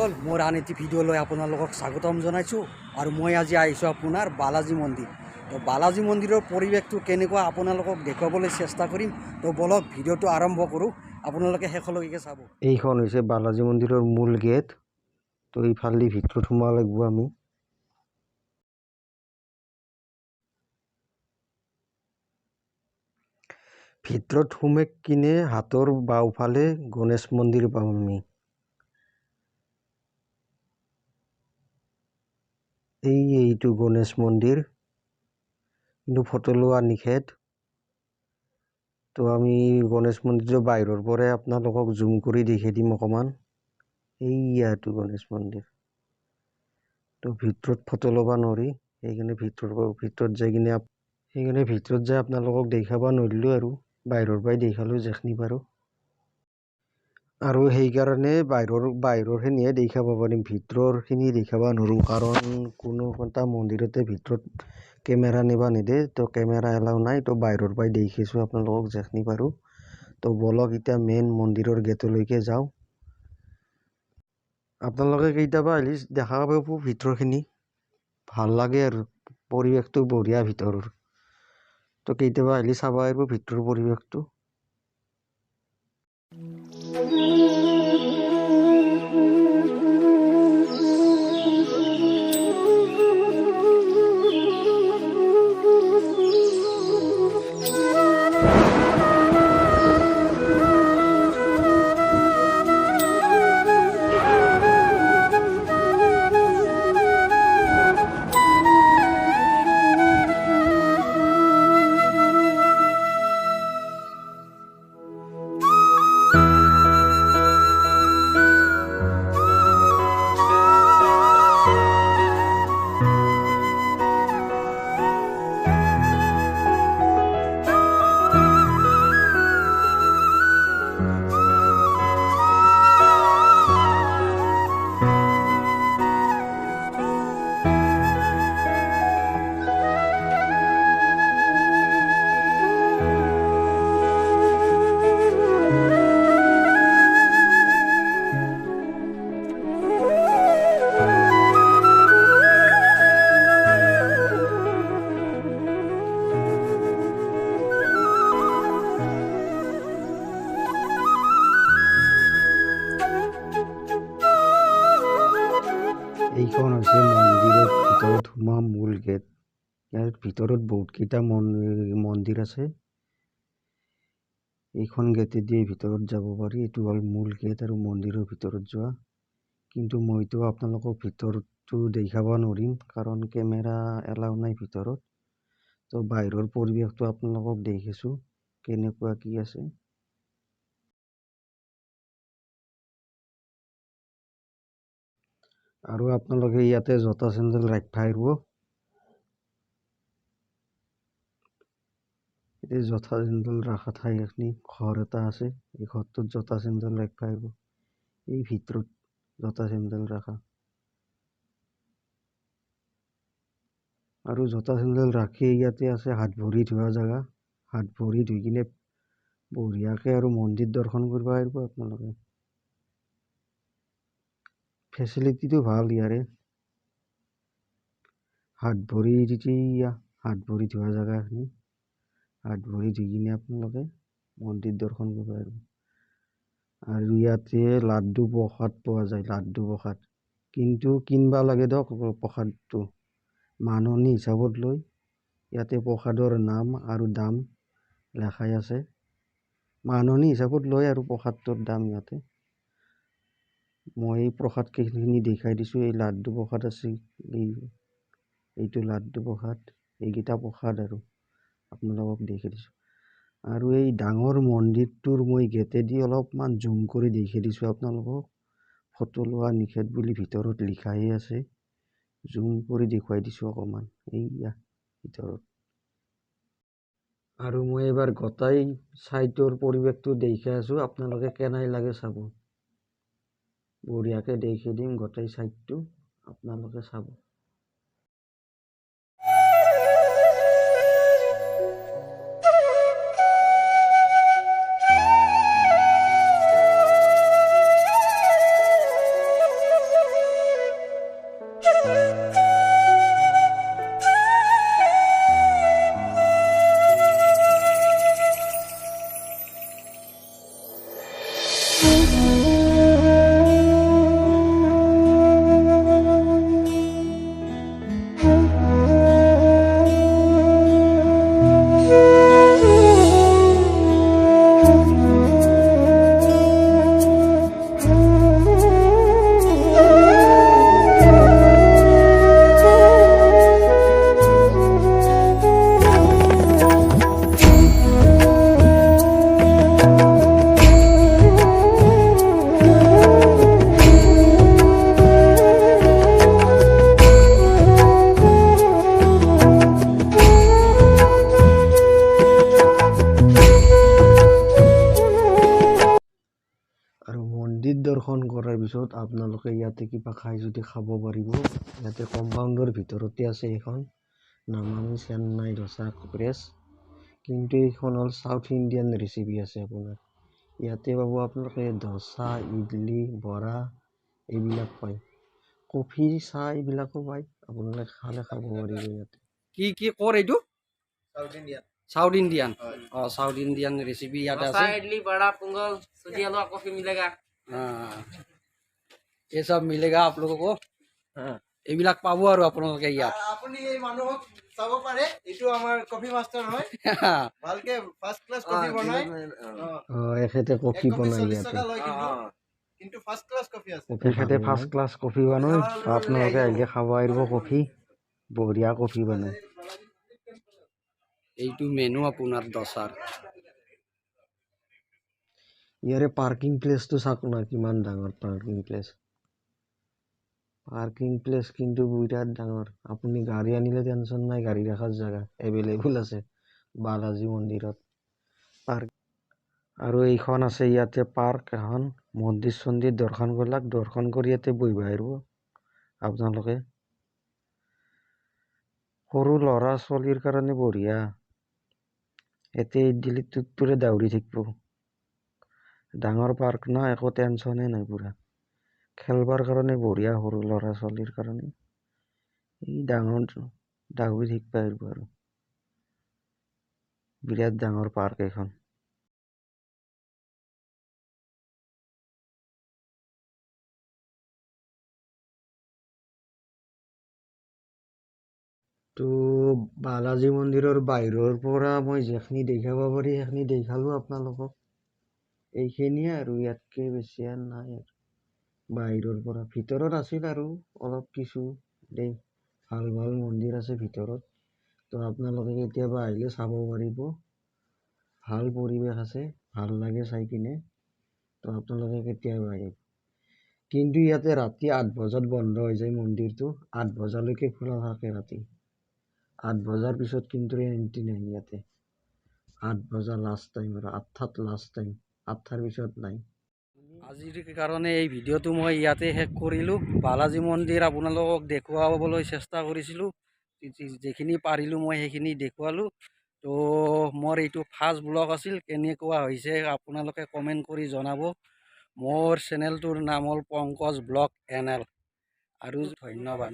বন্ধুসকল, মোৰ আন এটি ভিডিঅ'লৈ আপোনালোকক স্বাগতম জনাইছোঁ। আৰু মই আজি আহিছোঁ আপোনাৰ বালাজী মন্দিৰ। তো বালাজী মন্দিৰৰ পৰিৱেশটো কেনেকুৱা আপোনালোকক দেখুৱাবলৈ চেষ্টা কৰিম। তো বলক ভিডিঅ'টো আৰম্ভ কৰোঁ, আপোনালোকে শেষলৈকে চাব। এইখন হৈছে বালাজী মন্দিৰৰ মূল গেট। তো এইফালেদি ভিতৰত সোমাব লাগিব আমি। ভিতৰত সোমাই কিনে হাতৰ বাওঁফালে গণেশ মন্দিৰ পাম আমি। এইটো গণেশ মন্দিৰ, কিন্তু ফটো লোৱা নিষেধ। তো আমি গণেশ মন্দিৰৰ বাহিৰৰ পৰাই আপোনালোকক জুম কৰি দেখাই দিম অকণমান। এইটো গণেশ মন্দিৰ। তো ভিতৰত ফটো ল'ব নোৱাৰি, সেইকাৰণে ভিতৰত যাই আপোনালোকক দেখাব নোৱাৰিলোঁ আৰু বাহিৰৰ পৰাই দেখালোঁ যেখনি পাৰোঁ। আৰু সেইকাৰণে বাহিৰৰখিনিহে দেখাব পাৰিম, ভিতৰৰখিনি দেখাব নোৱাৰোঁ। কাৰণ কোনো এটা মন্দিৰতে ভিতৰত কেমেৰা নিব নিদিয়ে। তো কেমেৰা এলাও নাই। তো বাহিৰৰ পৰাই দেখিছোঁ আপোনালোকক যেখনি পাৰোঁ। তো বলক এতিয়া মেইন মন্দিৰৰ গেটলৈকে যাওঁ। আপোনালোকে কেতিয়াবা আহিলে দেখা পাব ভিতৰখিনি, ভাল লাগে আৰু পৰিৱেশটো বঢ়িয়া ভিতৰৰ। তো কেতিয়াবা আহিলে চাব পাৰিব ভিতৰৰ পৰিৱেশটো। এইখন হৈছে মন্দিৰৰ ভিতৰত সোমোৱা মূল গেট। ইয়াৰ ভিতৰত বহুতকেইটা মন্দিৰ আছে। এইখন গেটেদি ভিতৰত যাব পাৰি। এইটো হ'ল মূল গেট আৰু মন্দিৰৰ ভিতৰত যোৱা। কিন্তু মইতো আপোনালোকক ভিতৰতো দেখাব নোৱাৰিম, কাৰণ কেমেৰা এলাও নাই ভিতৰত। তো বাহিৰৰ পৰিৱেশটো আপোনালোকক দেখিছোঁ কেনেকুৱা কি আছে। আৰু আপোনালোকে ইয়াতে জোতা চেণ্ডেল ৰাখিব পাৰিব। এই জোতা চেণ্ডেল ৰখা ঠাই এখিনি ঘৰ এটা আছে। এই ঘৰটোত জোতা চেণ্ডেল ৰাখিব পাৰিব। এই ভিতৰত জোতা চেণ্ডেল ৰখা। আৰু জোতা চেণ্ডেল ৰাখি ইয়াতে আছে হাত ভৰি ধোৱা জেগা। হাত ভৰি ধুই কিনে বঢ়িয়াকৈ আৰু মন্দিৰ দৰ্শন কৰিব পাৰিব আপোনালোকে। ফেচিলিটিটো ভাল ইয়াৰে। হাত ভৰি ধোৱা জেগাখিনি, হাত ভৰি ধুই কিনে আপোনালোকে মন্দিৰ দৰ্শন কৰিব পাৰিব। আৰু ইয়াতে লাড্ডু প্ৰসাদ পোৱা যায়, লাড্ডু প্ৰসাদ। কিন্তু কিনিব লাগে দিয়ক প্ৰসাদটো, মাননি হিচাপত লৈ। ইয়াতে প্ৰসাদৰ নাম আৰু দাম লেখাই আছে। মাননি হিচাপত লয় আৰু প্ৰসাদটোৰ দাম ইয়াতে। মই এই প্ৰসাদকেইখিনি দেখাই দিছোঁ। এই লাড্ডু প্ৰসাদ আছে, এইটো লাড্ডু প্ৰসাদ, এইকেইটা প্ৰসাদ আৰু আপোনালোকক দেখাই দিছোঁ। আৰু এই ডাঙৰ মন্দিৰটোৰ মই গেটেদি অলপমান জুম কৰি দেখাই দিছোঁ আপোনালোকক। ফটো লোৱা নিষেধ বুলি ভিতৰত লিখাই আছে। জুম কৰি দেখুৱাই দিছোঁ অকণমান ভিতৰত। আৰু মই এবাৰ গোটাই চাইডৰ পৰিৱেশটো দেখাই আছোঁ, আপোনালোকে কেনে লাগে চাব। বঢ়িয়াকৈ দেখাই দিম গোটেই চাইডটো, আপোনালোকে চাব। আৰু মন্দিৰ দৰ্শন কৰাৰ পিছত আপোনালোকে ইয়াতে কিবা খাই যদি খাব পাৰিব। ইয়াতে কম্পাউণ্ডৰ ভিতৰতে আছে এইখন নামামি চেন্নাই ডোচা এক্সপ্ৰেছ, কিন্তু এইখন হ'ল চাউথ ইণ্ডিয়ান ৰেচিপি আছে আপোনাৰ। ইয়াতে পাব আপোনালোকে ডোচা, ইডলি, বৰা এইবিলাক পায়, কফি, চাহ এইবিলাকো পায়, আপোনালোকে খালে খাব পাৰিব ইয়াতে। কি কৰ এইটো south Indian south Indian recipe याद है इडली बड़ा पोंगल सूजी हलवा कॉफी मिलेगा। ये सब मिलेगा आप लोगों को। এইবিলাক পাব আৰু আপোনালোকে ইয়াত। আপুনি এই মানুহক চাব পাৰে, এইটো আমাৰ কফি মাষ্টাৰ হয়, ভালকে ফাৰ্স্ট ক্লাস কফি বনায়। এখেতে কফি বনায় ইয়াতে, কিন্তু ফাৰ্স্ট ক্লাস কফি আছে। এখেতে ফাৰ্স্ট ক্লাস কফি বনায়, আপোনালোকে আহিলে খাব আহিব কফি, বঢ়িয়া কফি বনায়। এইটো মেনু আপোনাৰ ডোচাৰ। ইয়াৰে পাৰ্কিং প্লেচটো চাওক না, কিমান ডাঙৰ পাৰ্কিং প্লেচ। পাৰ্কিং প্লেচ কিন্তু বিৰাট ডাঙৰ, আপুনি গাড়ী আনিলে টেনচন নাই, গাড়ী ৰখাৰ জেগা এভেইলেবল আছে বালাজী মন্দিৰত। আৰু এইখন আছে ইয়াতে পাৰ্ক এখন, মন্দিৰ চন্দিৰ দৰ্শন কৰিলাক, দৰ্শন কৰি ইয়াতে বহিব আহিব আপোনালোকে। সৰু ল'ৰা ছোৱালীৰ কাৰণে বঢ়িয়া, ইয়াতে দিলে তুৰে দাউৰি থাকিব। ডাঙৰ পাৰ্ক না, একো টেনচনে নাই, পুৰা খেলবাৰ কাৰণে বঢ়িয়া, সৰু ল'ৰা ছোৱালীৰ কাৰণে। এই ডাঙৰ দাউৰি থাকিব পাৰিব আৰু, বিৰাট ডাঙৰ পাৰ্ক এইখন। তো বালাজী মন্দিৰৰ বাহিৰৰ পৰা মই যিখিনি দেখাব পাৰি সেইখিনি দেখালোঁ আপোনালোকক। এইখিনিয়ে আৰু, ইয়াতকৈ বেছি আৰু নাই আৰু। বাহিৰৰ পৰা ভিতৰত আছিল আৰু অলপ কিছু দেই, ভাল ভাল মন্দিৰ আছে ভিতৰত, তো আপোনালোকে কেতিয়াবা আহিলে চাব পাৰিব। ভাল পৰিৱেশ আছে, ভাল লাগে চাই কিনে, তো আপোনালোকে কেতিয়াবা আহিব। কিন্তু ইয়াতে ৰাতি 8 বজাত বন্ধ হৈ যায় মন্দিৰটো, 8 বজালৈকে খোলা থাকে ৰাতি। 8 বজাৰ পিছত কিন্তু এণ্ট্ৰি নাই ইয়াতে, 8 বজা লাষ্ট টাইম আৰু 8টাত লাষ্ট টাইম, 8টাৰ পিছত নাই। আজিৰ কাৰণে এই ভিডিঅ'টো মই ইয়াতে শেষ কৰিলোঁ। বালাজী মন্দিৰ আপোনালোকক দেখুৱাবলৈ চেষ্টা কৰিছিলোঁ, যিখিনি পাৰিলোঁ মই সেইখিনি দেখুৱালোঁ। তো মোৰ এইটো ফাৰ্ষ্ট ব্লগ আছিল, কেনেকুৱা হৈছে আপোনালোকে কমেণ্ট কৰি জনাব। মোৰ চেনেলটোৰ নাম হ'ল পংকজ ব্লগ NL। আৰু ধন্যবাদ।